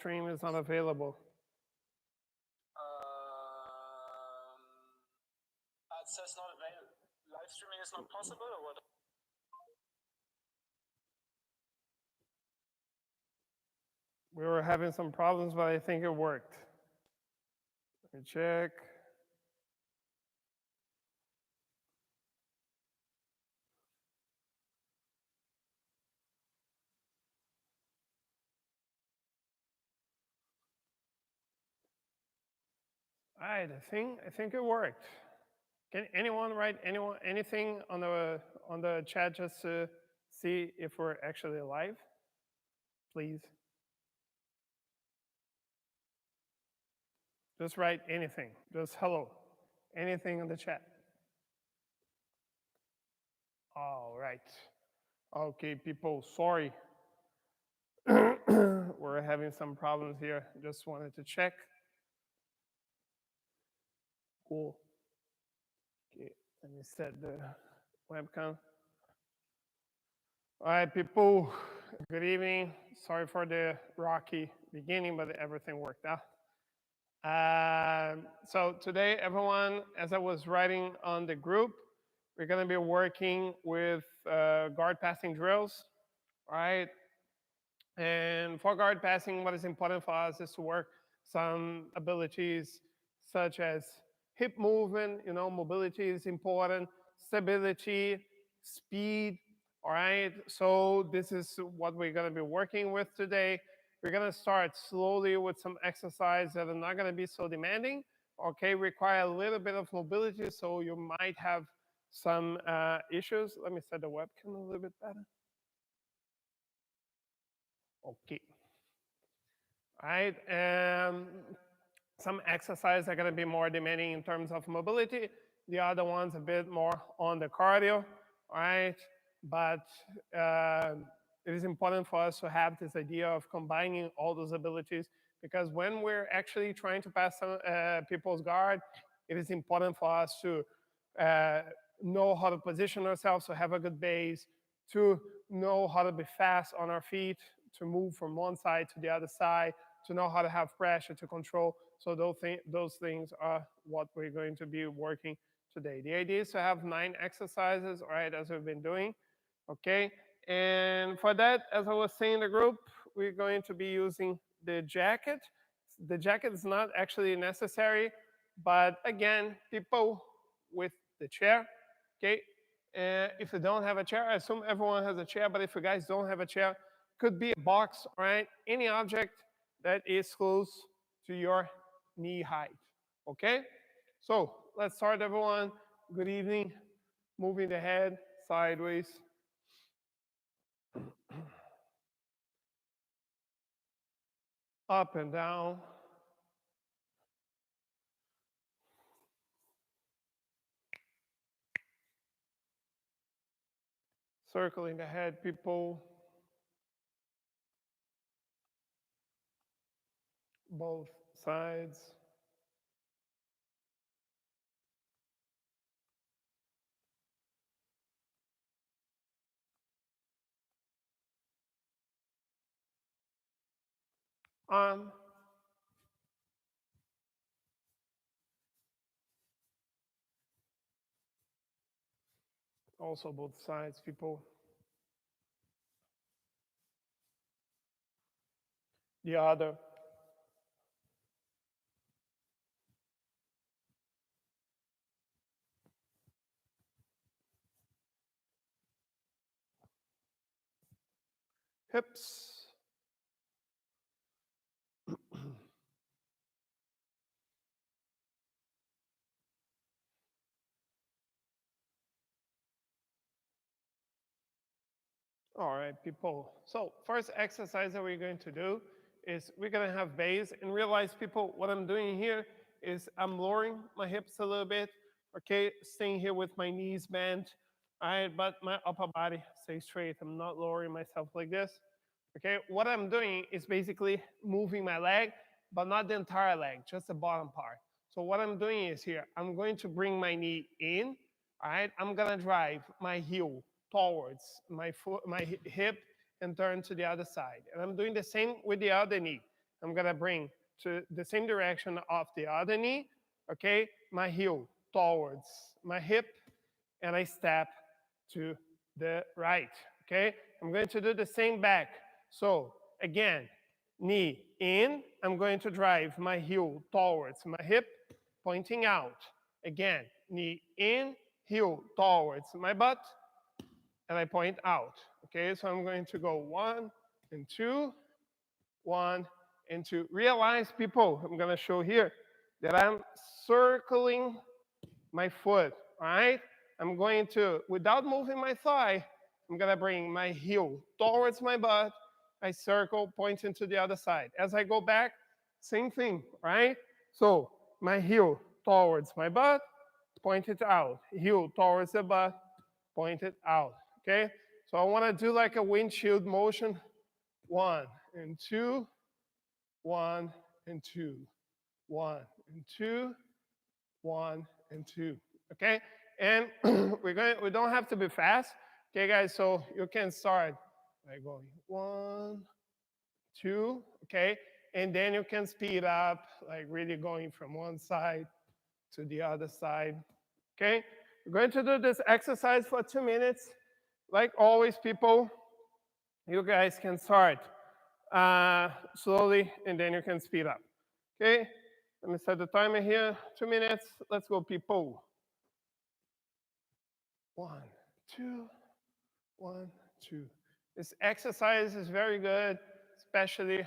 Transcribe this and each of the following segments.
stream is not available. It says not available. Live streaming is not possible, or what? We were having some problems, but I think it worked. Let me check. All right, I think it worked. Can anyone write anything on the chat just to see if we're actually live? Please. Just write anything. Just hello. Anything in the chat. All right. Okay, people, sorry. We're having some problems here. Just wanted to check. Cool. Okay, let me set the webcam. All right, people, good evening. Sorry for the rocky beginning, but everything worked out. So today, everyone, as I was writing on the group, we're going to be working with guard passing drills, right? And for guard passing, what is important for us is to work some abilities such as hip movement, mobility is important, stability, speed, all right? So this is what we're going to be working with today. We're going to start slowly with some exercise that are not going to be so demanding, okay? Require a little bit of mobility, so you might have some issues. Let me set the webcam a little bit better. Okay. All right. Some exercises are going to be more demanding in terms of mobility. The other ones a bit more on the cardio. All right. But it is important for us to have this idea of combining all those abilities, because when we're actually trying to pass some, people's guard, it is important for us to know how to position ourselves, to have a good base, to know how to be fast on our feet, to move from one side to the other side, to know how to have pressure to control. So those things are what we're going to be working today. The idea is to have 9 exercises, all right, as we've been doing, okay? And for that, as I was saying in the group, we're going to be using the jacket. The jacket is not actually necessary, but again, people with the chair, okay? If you don't have a chair, I assume everyone has a chair, but if you guys don't have a chair, could be a box, all right? Any object that is close to your knee height, okay? So let's start, everyone. Good evening. Moving the head sideways. Up and down. Circling the head, people. Both sides. On. Also both sides, people. The other. Hips. All right, people. So first exercise that we're going to do is we're going to have base, and realize, people, what I'm doing here is I'm lowering my hips a little bit, okay, staying here with my knees bent, all right, but my upper body stays straight. I'm not lowering myself like this, okay? What I'm doing is basically moving my leg, but not the entire leg, just the bottom part. So what I'm doing is here, I'm going to bring my knee in, all right? I'm going to drive my heel towards my foot, my hip, and turn to the other side. And I'm doing the same with the other knee. I'm gonna bring to the same direction of the other knee, okay? My heel towards my hip, and I step to the right, okay? I'm going to do the same back. So again, knee in, I'm going to drive my heel towards my hip, pointing out. Again, knee in, heel towards my butt, and I point out. Okay, so I'm going to go 1 and 2, 1 and 2. Realize, people, I'm going to show here that I'm circling my foot, all right? I'm going to, without moving my thigh, I'm going to bring my heel towards my butt. I circle, pointing to the other side. As I go back, same thing, right? So my heel towards my butt, pointed out. Heel towards the butt, pointed out, okay? So I want to do like a windshield motion. 1 and 2, 1 and 2, 1 and 2, 1 and 2, okay? And we don't have to be fast, okay, guys? So you can start by going 1, 2, okay? And then you can speed up, like really going from one side to the other side, okay? We're going to do this exercise for 2 minutes. Like always, people, you guys can start slowly, and then you can speed up, okay? Let me set the timer here, 2 minutes. Let's go, people. 1, 2, 1, 2. This exercise is very good, especially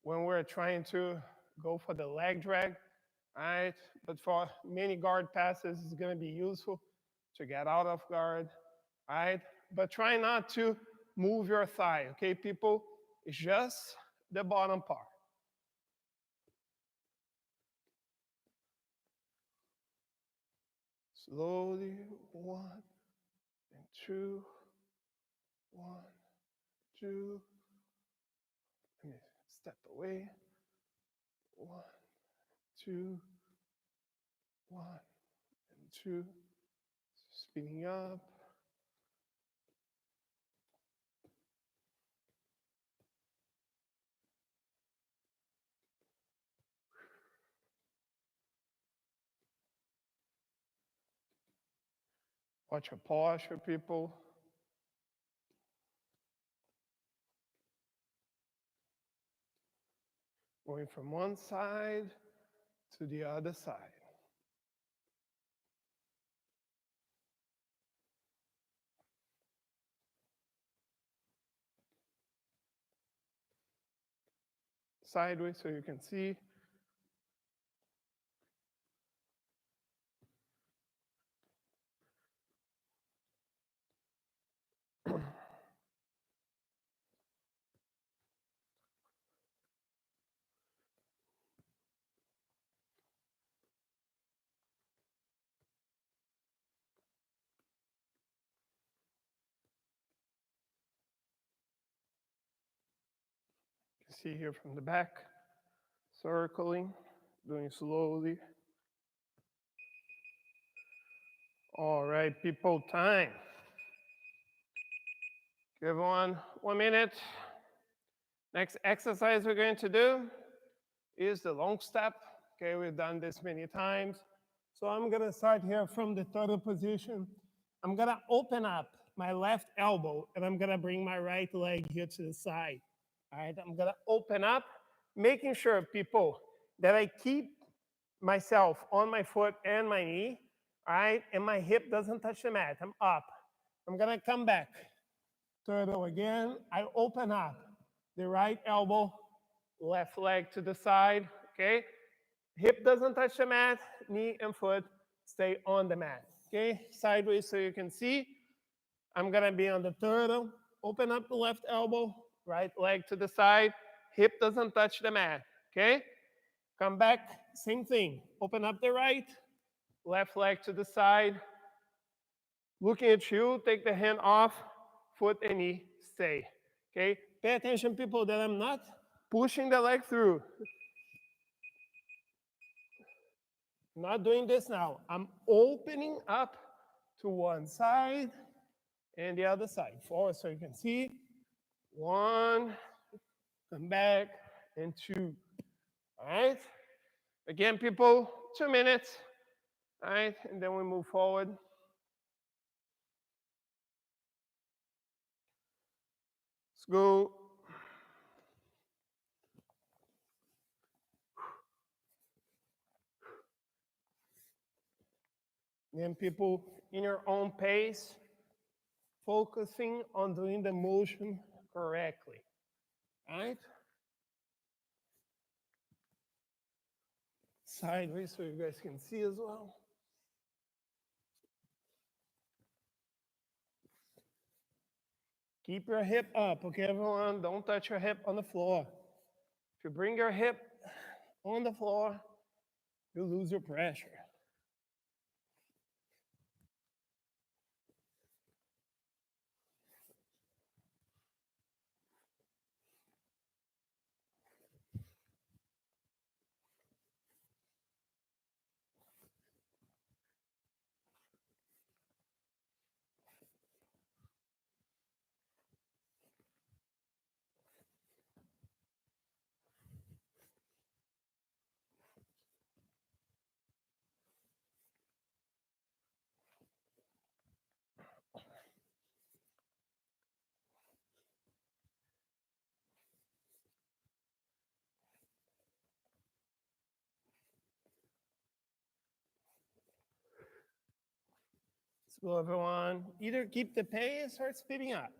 when we're trying to go for the leg drag, right? But for many guard passes, it's gonna be useful to get out of guard, right? But try not to move your thigh, okay, people? It's just the bottom part. Slowly, 1 and 2, 1, 2. Let me step away. 1, 2, 1 and 2. Speeding up. Watch your posture, people. Going from one side to the other side. Sideways so you can see. See here from the back, circling, doing slowly. All right, people, time. Give everyone 1 minute. Next exercise we're going to do is the long step. Okay, we've done this many times. So I'm gonna start here from the turtle position. I'm gonna open up my left elbow and I'm gonna bring my right leg here to the side. All right, I'm gonna open up, making sure, people, that I keep myself on my foot and my knee, all right, and my hip doesn't touch the mat. I'm up. I'm gonna come back. Turtle again. I open up the right elbow, left leg to the side, okay? Hip doesn't touch the mat, knee and foot stay on the mat, okay? Sideways so you can see. I'm gonna be on the turtle, open up the left elbow, right leg to the side, hip doesn't touch the mat, okay? Come back, same thing. Open up the right, left leg to the side. Looking at you, take the hand off, foot and knee, stay, okay? Pay attention, people, that I'm not pushing the leg through. Not doing this now. I'm opening up to one side and the other side. Forward so you can see. 1, come back, and 2. All right? Again, people, 2 minutes. All right? And then we move forward. Let's go. Then people, in your own pace, focusing on doing the motion correctly. All right? Sideways so you guys can see as well. Keep your hip up, okay, everyone? Don't touch your hip on the floor. If you bring your hip on the floor, you lose your pressure. So everyone, either keep the pace or speeding up.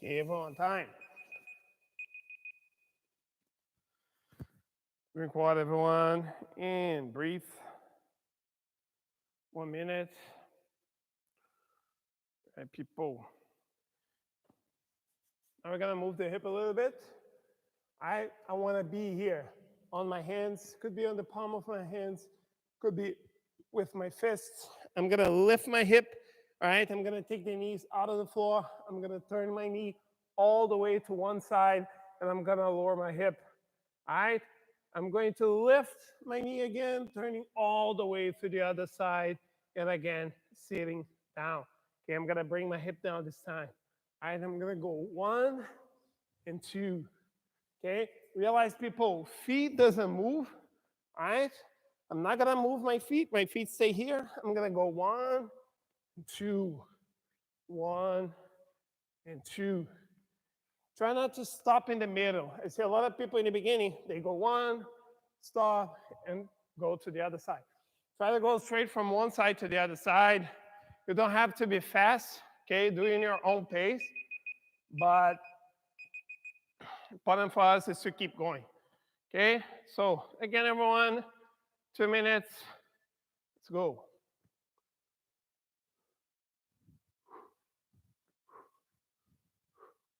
Okay, everyone, time. Drink water, everyone, and breathe. 1 minute. All right, people. Now we're gonna move the hip a little bit. I wanna be here on my hands, could be on the palm of my hands, could be with my fists. I'm gonna lift my hip, all right? I'm gonna take the knees out of the floor. I'm gonna turn my knee all the way to one side, and I'm gonna lower my hip, all right? I'm going to lift my knee again, turning all the way to the other side, and again, sitting down. Okay, I'm gonna bring my hip down this time. All right, I'm gonna go 1 and 2. Okay, realize people, feet doesn't move. All right, I'm not gonna move my feet stay here. I'm gonna go 1, 2, 1, and 2. Try not to stop in the middle. I see a lot of people in the beginning, they go 1, stop, and go to the other side. Try to go straight from one side to the other side. You don't have to be fast, okay? Do it in your own pace, but important for us is to keep going, okay? So again, everyone, 2 minutes, let's go.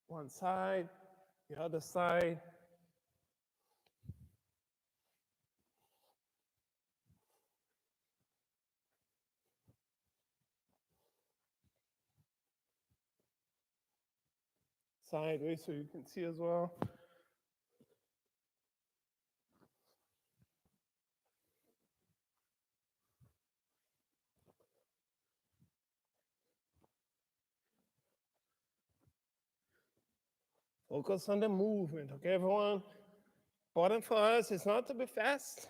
One side, the other side. Sideways so you can see as well. Focus on the movement, okay, everyone? Important for us is not to be fast.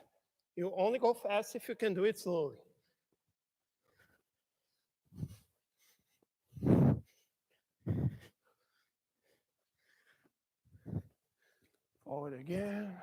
You only go fast if you can do it slowly. Forward again.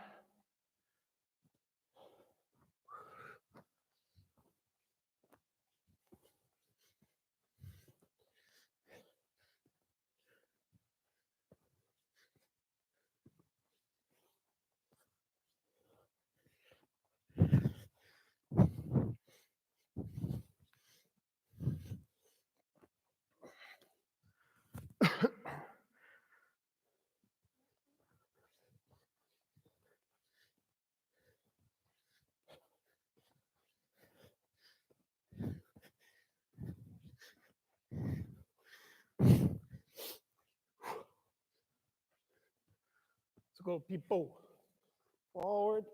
go, people. Forward.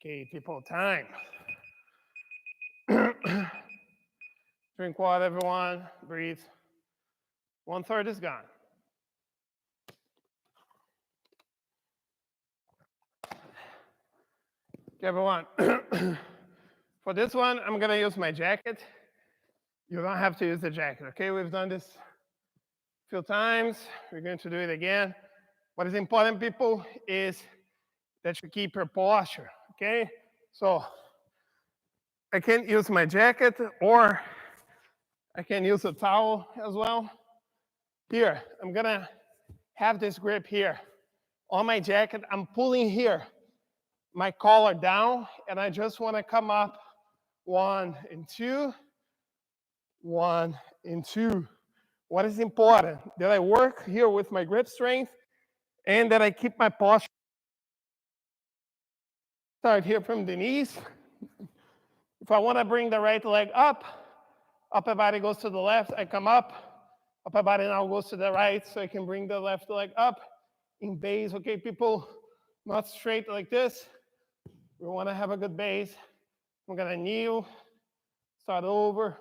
Okay, people, time. Drink water, everyone. Breathe. 1/3 is gone. Okay, everyone. For this one, I'm going to use my jacket. You don't have to use the jacket, okay? We've done this a few times. We're going to do it again. What is important, people, is that you keep your posture, okay? So I can use my jacket, or I can use a towel as well. Here, I'm gonna have this grip here. On my jacket, I'm pulling here, my collar down, and I just wanna come up 1 and 2, 1 and 2. What is important? That I work here with my grip strength and that I keep my posture. Start here from the knees. If I wanna bring the right leg up, upper body goes to the left, I come up. Upper body now goes to the right, so I can bring the left leg up in base, okay, people? Not straight like this. We wanna have a good base. I'm gonna kneel, start over.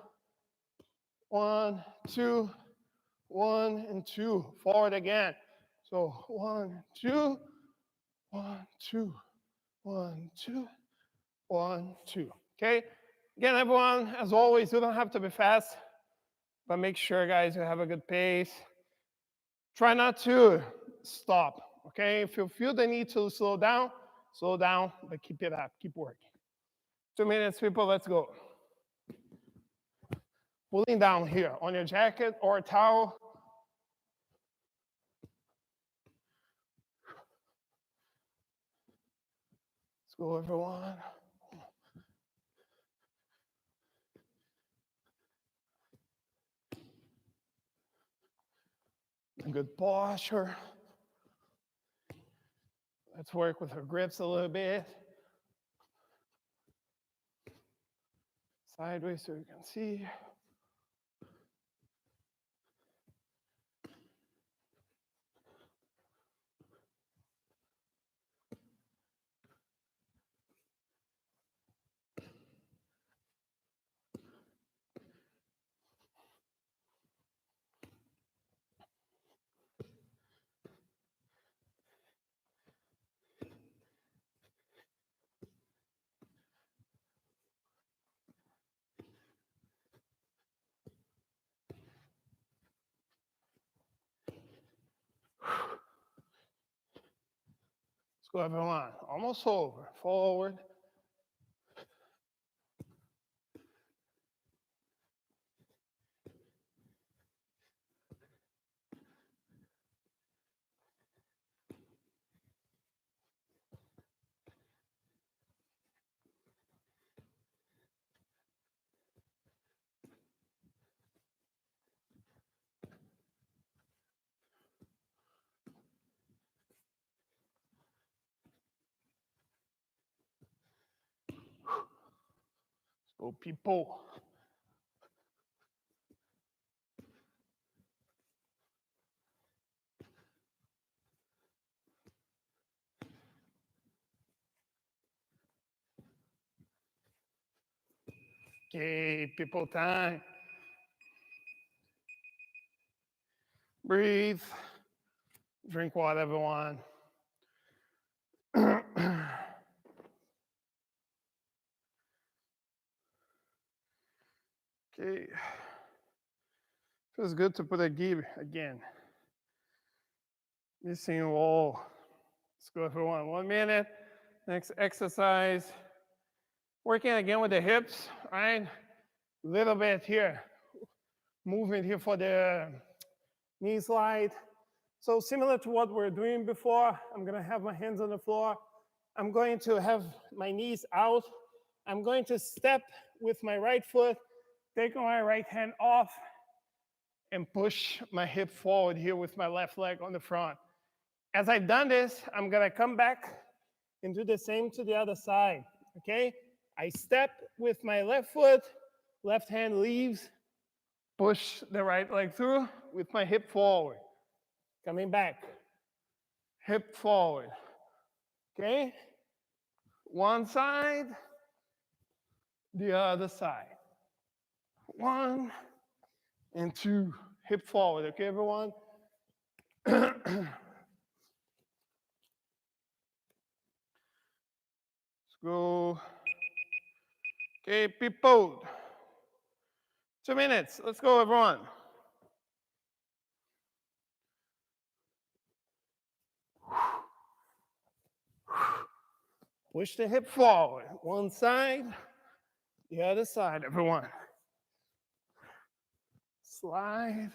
1, 2, 1 and 2. Forward again. So 1, 2, 1, 2, 1, 2, 1, 2. Okay? Again, everyone, as always, you don't have to be fast, but make sure, guys, you have a good pace. Try not to stop, okay? If you feel the need to slow down, but keep it up, keep working. 2 minutes, people, let's go. Pulling down here on your jacket or a towel. Let's go, everyone. Good posture. Let's work with our grips a little bit. Sideways so you can see. Let's go, everyone. Almost over. Forward. Let's go, people. Okay, people, time. Breathe. Drink water, everyone. Okay. Feels good to put a gi again. Missing wall. Let's go, everyone. 1 minute. Next exercise. Working again with the hips, right? Little bit here. Movement here for the knee slide. So similar to what we're doing before, I'm gonna have my hands on the floor. I'm going to have my knees out. I'm going to step with my right foot, take my right hand off, and push my hip forward here with my left leg on the front. As I've done this, I'm gonna come back and do the same to the other side, okay? I step with my left foot, left hand leaves, push the right leg through with my hip forward. Coming back, hip forward, okay? One side, the other side. 1 and 2, hip forward, okay, everyone? Let's go. Okay, people. 2 minutes. Let's go, everyone. Push the hip forward. One side, the other side, everyone. Slide.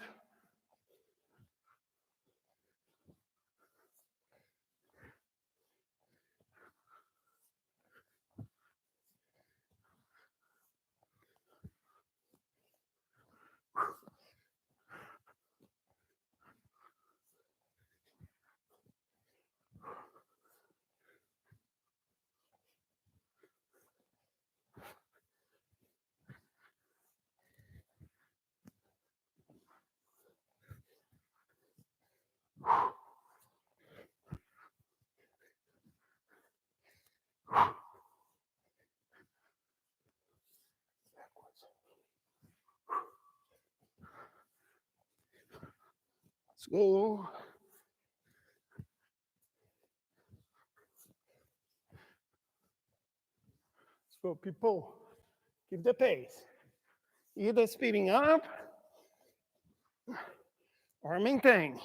Let's go. Let's go, people. Keep the pace. Either speeding up or maintain.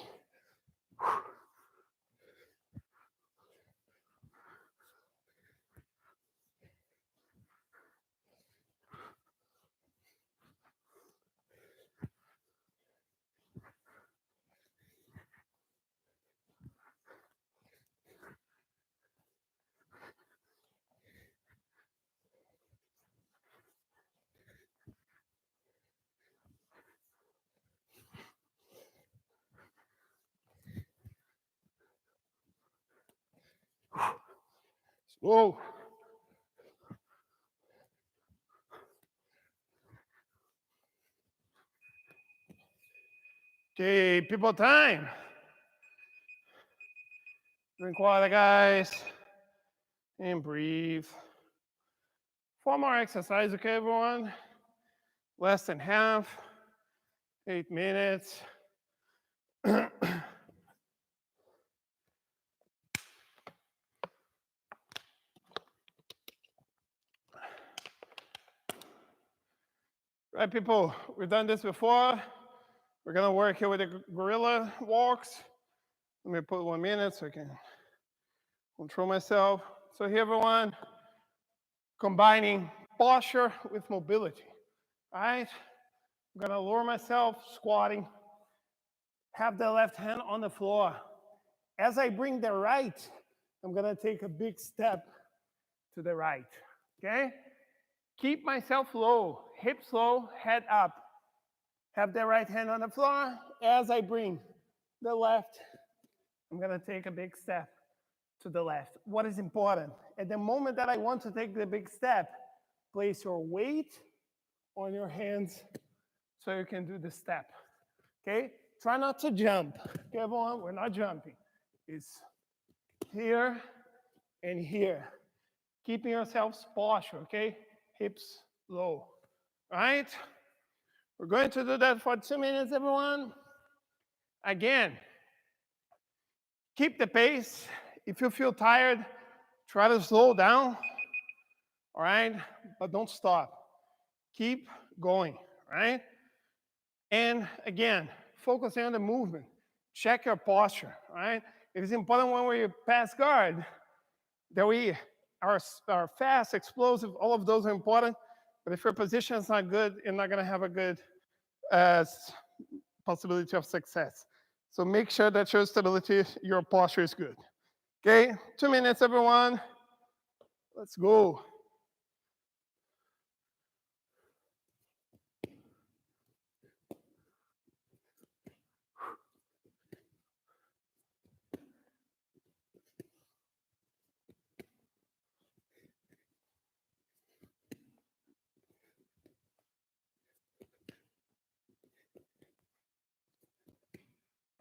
Whoa. Okay, people time. Drink water, guys. And breathe. 4 more exercises, okay, everyone? Less than half. 8 minutes. Right, people, we've done this before. We're gonna work here with the gorilla walks. Let me put 1 minute so I can control myself. So here, everyone, combining posture with mobility, all right? I'm gonna lower myself, squatting, have the left hand on the floor. As I bring the right, I'm gonna take a big step to the right, okay? Keep myself low, hips low, head up. Have the right hand on the floor. As I bring the left, I'm gonna take a big step to the left. What is important? At the moment that I want to take the big step, place your weight on your hands so you can do the step, okay? Try not to jump, okay, everyone? We're not jumping. It's here and here. Keeping yourselves posture, okay? Hips low, all right? We're going to do that for 2 minutes, everyone. Again, keep the pace. If you feel tired, try to slow down, all right? But don't stop. Keep going, all right? And again, focusing on the movement. Check your posture, all right? It is important when we pass guard that we are fast, explosive, all of those are important. But if your position is not good, you're not gonna have a good possibility of success. So make sure that your stability, your posture is good. Okay, 2 minutes, everyone. Let's go.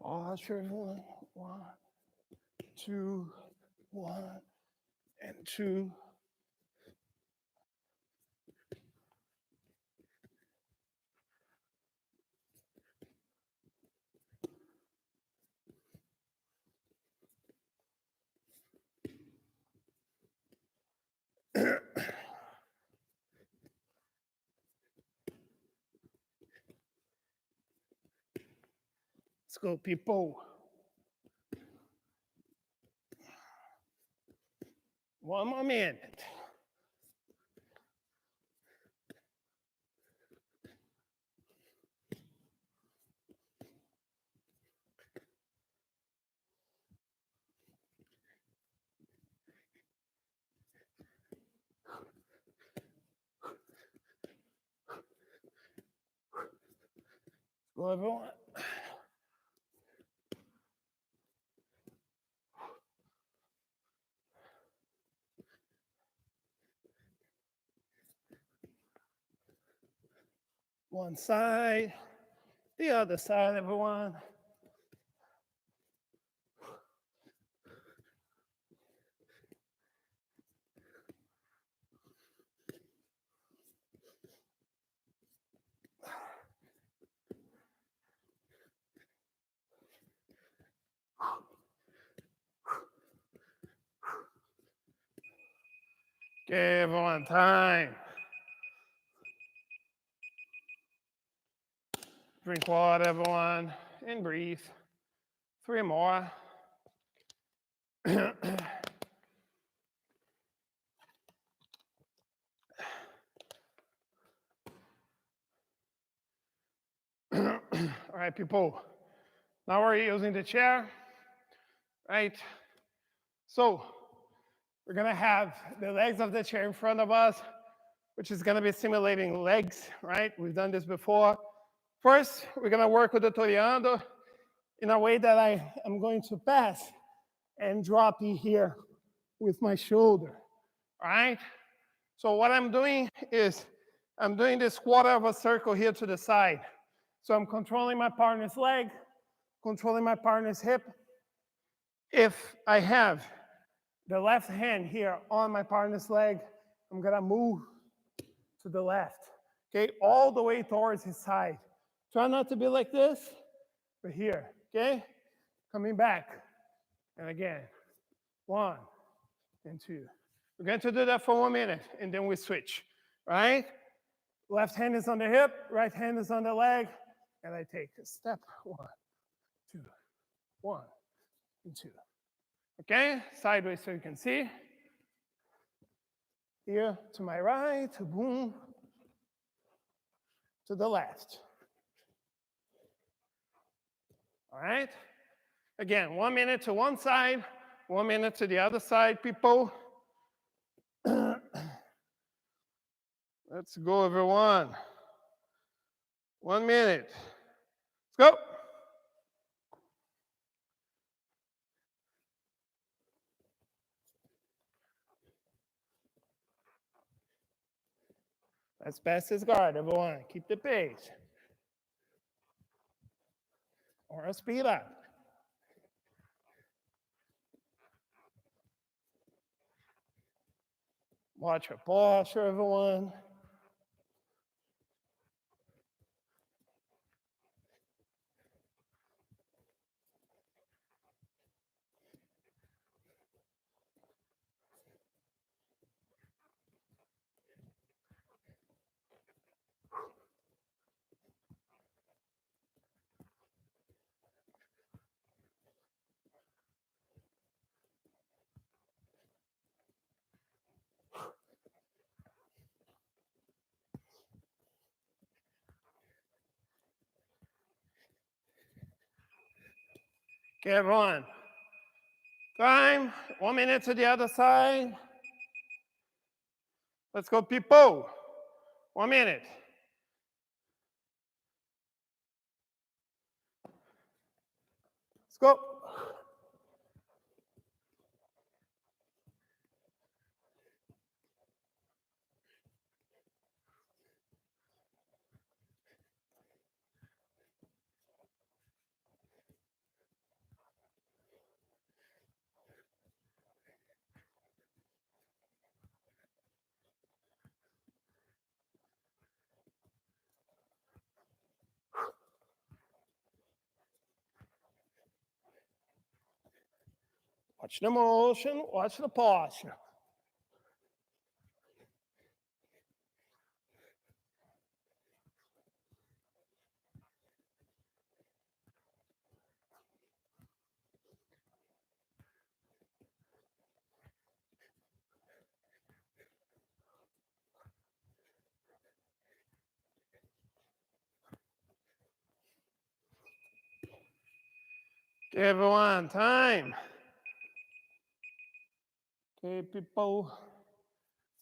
Posture, 1, 2, 1, and 2. Let's go, people. 1 more minute. Go, everyone. One side, the other side, everyone. Okay, everyone, time. Drink water, everyone, and breathe. 3 more. All right, people. Now we're using the chair, right? So we're gonna have the legs of the chair in front of us, which is gonna be simulating legs, right? We've done this before. First, we're gonna work with the toreando in a way that I am going to pass and drop it here with my shoulder, all right? So what I'm doing is I'm doing this quarter of a circle here to the side. So I'm controlling my partner's leg, controlling my partner's hip. If I have the left hand here on my partner's leg, I'm gonna move to the left, okay? All the way towards his side. Try not to be like this, but here, okay? Coming back, and again, 1 and 2. We're going to do that for 1 minute, and then we switch, right? Left hand is on the hip, right hand is on the leg, and I take a step, 1, 2, 1, and 2. Okay, sideways so you can see. Here to my right, boom, to the left. All right? Again, 1 minute to one side, 1 minute to the other side, people. Let's go, everyone. 1 minute. Let's go. Let's pass this guard, everyone. Keep the pace. Or speed up. Watch your posture, everyone. Okay, everyone. Time, 1 minute to the other side. Let's go, people. 1 minute. Let's go. Watch the motion, watch the posture. Okay, everyone, time. Okay, people,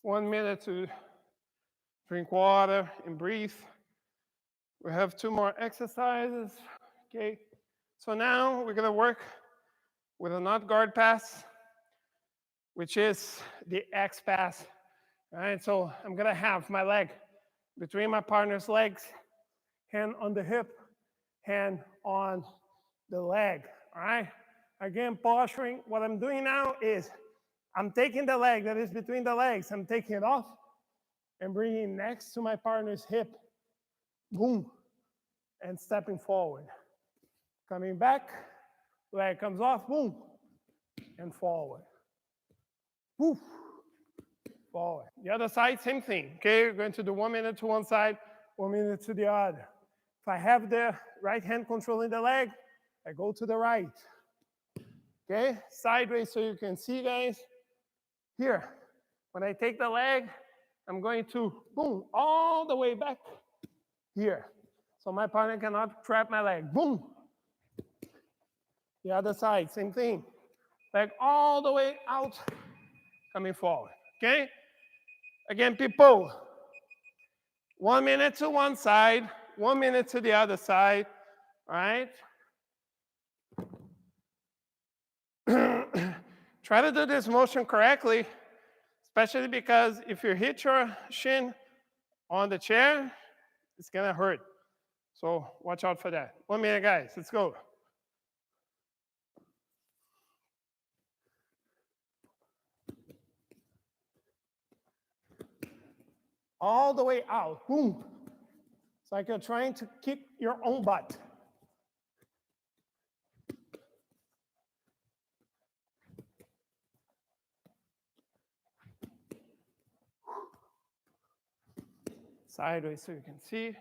1 minute to drink water and breathe. We have 2 more exercises. Okay, so now we're gonna work with a not guard pass, which is the X pass. All right, so I'm gonna have my leg between my partner's legs, hand on the hip, hand on the leg. All right, again, posturing. What I'm doing now is I'm taking the leg that is between the legs, I'm taking it off and bringing it next to my partner's hip. Boom, and stepping forward. Coming back, leg comes off, boom, and forward. Woof, forward. The other side, same thing. Okay, we're going to do 1 minute to one side, 1 minute to the other. If I have the right hand controlling the leg, I go to the right. Okay, sideways so you can see, guys. Here, when I take the leg, I'm going to, boom, all the way back here. So my partner cannot trap my leg. Boom. The other side, same thing. Leg all the way out, coming forward. Okay? Again, people, 1 minute to one side, 1 minute to the other side. All right? Try to do this motion correctly, especially because if you hit your shin on the chair, it's gonna hurt. So watch out for that. 1 minute, guys, let's go. All the way out, boom. It's like you're trying to kick your own butt. Sideways so you can see.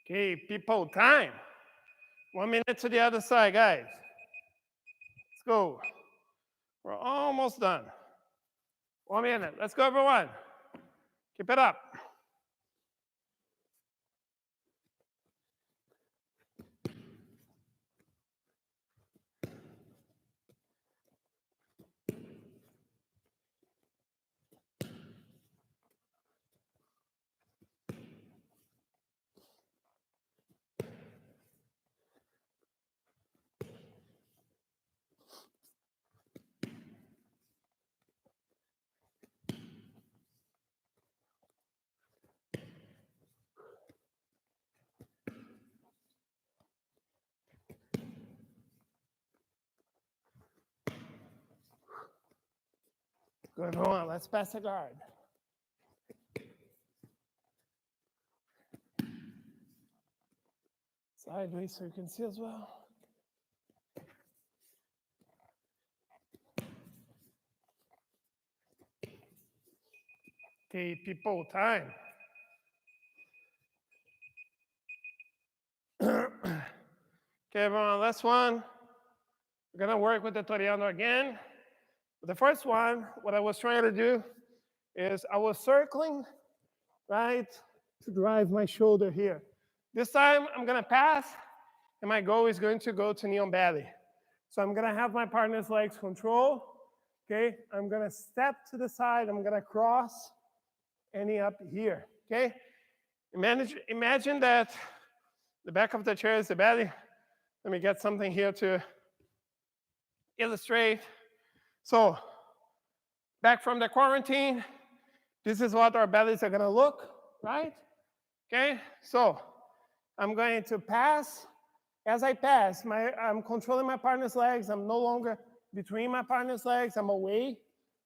Okay, people, time. 1 minute to the other side, guys. Let's go. We're almost done. 1 minute. Let's go, everyone. Keep it up. Good, everyone. Let's pass the guard. Sideways so you can see as well. Okay, people, time. Okay, everyone, last one. We're gonna work with the Toriano again. The first one, what I was trying to do is I was circling, right, to drive my shoulder here. This time I'm gonna pass, and my goal is going to go to knee on belly. So I'm gonna have my partner's legs control, okay? I'm gonna step to the side, I'm gonna cross, ending up here, okay? Imagine that The back of the chair is the belly. Let me get something here to illustrate. So, back from the quarantine, this is what our bellies are gonna look, right? Okay, so I'm going to pass. As I pass, I'm controlling my partner's legs. I'm no longer between my partner's legs. I'm away,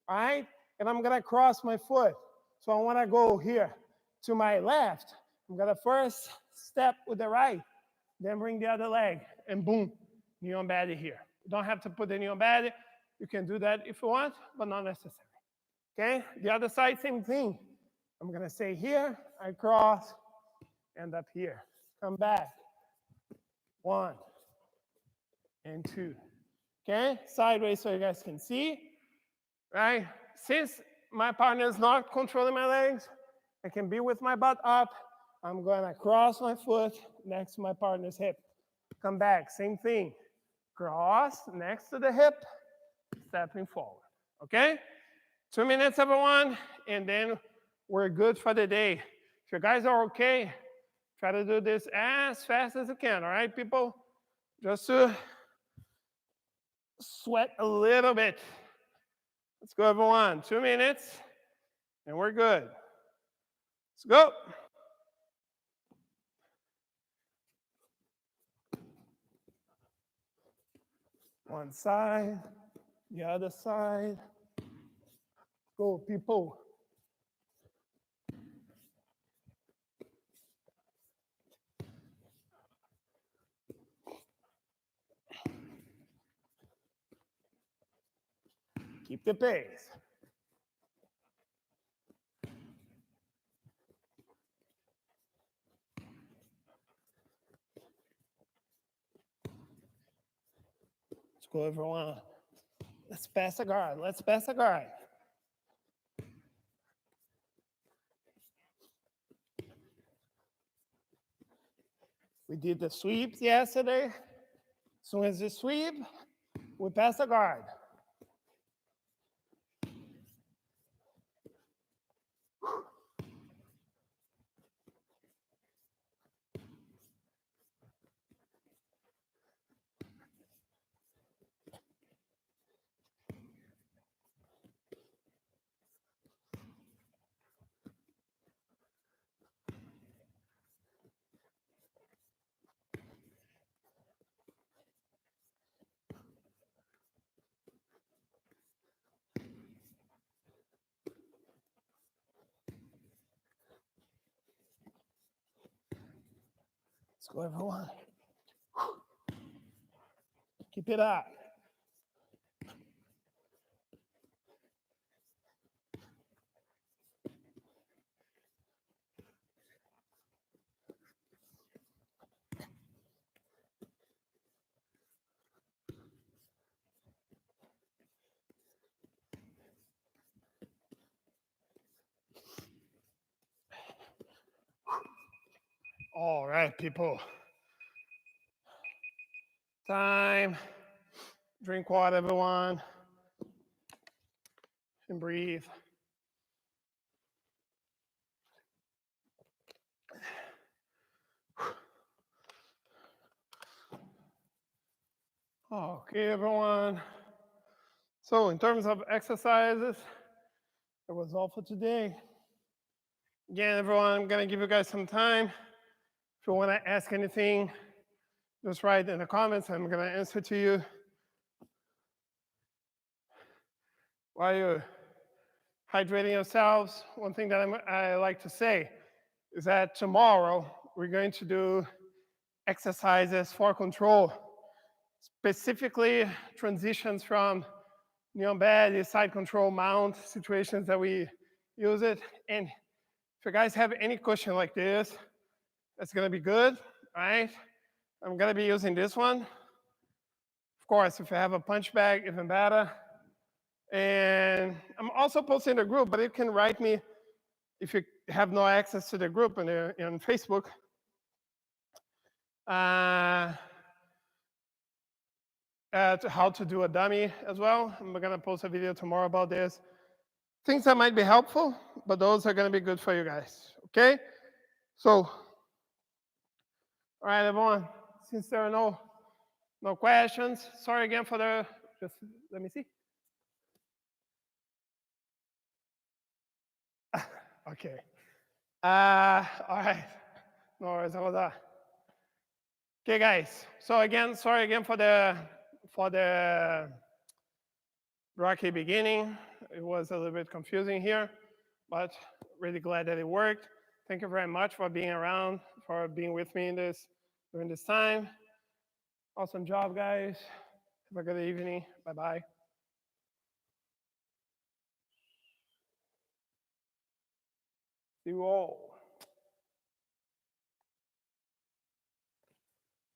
all right? And I'm gonna cross my foot. So I wanna go here to my left. I'm gonna first step with the right, then bring the other leg, and boom, knee on belly here. You don't have to put the knee on belly. You can do that if you want, but not necessary. Okay, the other side, same thing. I'm gonna stay here, I cross, end up here. Come back. 1 and 2. Okay, sideways so you guys can see, right? Since my partner is not controlling my legs, I can be with my butt up. I'm gonna cross my foot next to my partner's hip. Come back, same thing. Cross next to the hip, stepping forward, okay? 2 minutes, everyone, and then we're good for the day. If you guys are okay, try to do this as fast as you can, all right, people? Just to sweat a little bit. Let's go, everyone. 2 minutes, and we're good. Let's go. One side, the other side. Go, people. Keep the pace. Let's go, everyone. Let's pass the guard. Let's pass the guard. We did the sweeps yesterday. As soon as you sweep, we pass the guard. Let's go, everyone. Keep it up. All right, people. Time. Drink water, everyone. And breathe. Okay, everyone. So in terms of exercises, that was all for today. Again, everyone, I'm gonna give you guys some time. If you wanna ask anything, just write in the comments. I'm gonna answer to you. While you're hydrating yourselves, one thing that I like to say is that tomorrow we're going to do exercises for control, specifically transitions from knee on belly, side control, mount situations that we use it. And if you guys have any question like this, that's gonna be good, right? I'm gonna be using this one. Of course, if you have a punch bag, even better. And I'm also posting the group, but you can write me if you have no access to the group on Facebook. How to do a dummy as well. I'm gonna post a video tomorrow about this. Things that might be helpful, but those are gonna be good for you guys, okay? So All right, everyone. Since there are no questions, sorry again for the, just let me see. Okay. All right. No worries about that. Okay, guys. So again, sorry again for the rocky beginning. It was a little bit confusing here, but really glad that it worked. Thank you very much for being around, for being with me during this time. Awesome job, guys. Have a good evening. Bye-bye. See you all.